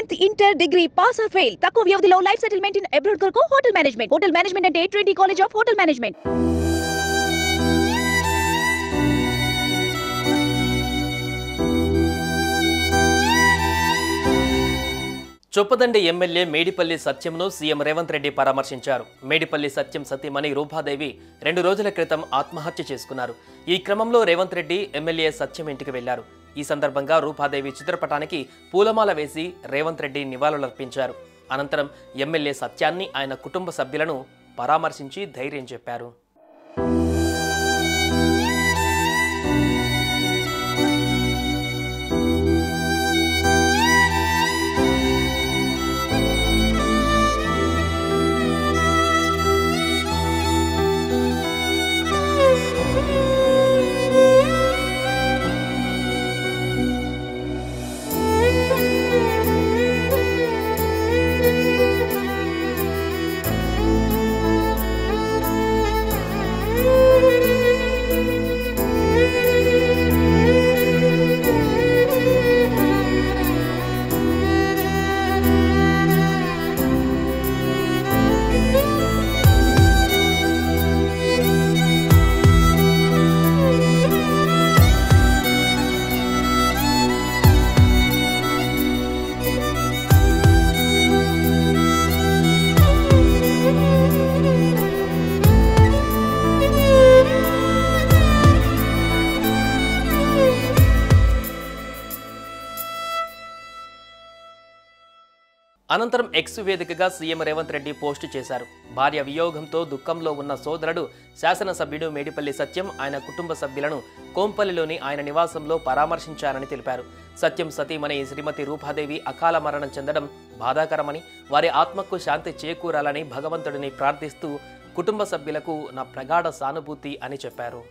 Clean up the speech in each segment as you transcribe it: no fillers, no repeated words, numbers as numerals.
10th inter degree pass or fail తక్కువ వ్యవధిలో life settlement in abroad కొరకు hotel management అంటే Trinity college of hotel management. Choppadandi MLA Medipalli సత్యంను CM Revanth Reddy పరామర్శించారు. మేడిపల్లి సత్యం సతీమణి రూపాదేవి 2 రోజుల క్రితం ఆత్మహత్య చేసుకున్నారు. ఈ క్రమంలో రేవంత్ రెడ్డి ఎమ్మెల్యే సత్యం ఇంటికి వెళ్లారు. ఈ సందర్భంగా రూపాదేవి చిత్రపటానికి పూలమాల వేసి రేవంత్ రెడ్డి నివాళులర్పించారు. అనంతరం ఎమ్మెల్యే సత్యాన్ని ఆయన కుటుంబ సభ్యులను పరామర్శించి ధైర్యం చెప్పారు. అనంతరం ఎక్స్ వేదికగా సీఎం రేవంత్ రెడ్డి పోస్టు చేశారు. భార్య వియోగంతో దుఃఖంలో ఉన్న సోదరుడు శాసనసభ్యుడు మేడిపల్లి సత్యం ఆయన కుటుంబ సభ్యులను కోంపల్లిలోని ఆయన నివాసంలో పరామర్శించారని తెలిపారు. సత్యం సతీమణి శ్రీమతి రూపాదేవి అకాల మరణం చెందడం బాధాకరమని, వారి ఆత్మకు శాంతి చేకూరాలని భగవంతుడిని ప్రార్థిస్తూ కుటుంబ సభ్యులకు నా ప్రగాఢ సానుభూతి అని చెప్పారు.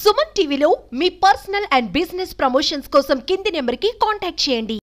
సుమన్ టీవీలో మీ పర్సనల్ అండ్ బిజినెస్ ప్రమోషన్స్ కోసం కింది నెంబర్కి కాంటాక్ట్ చేయండి.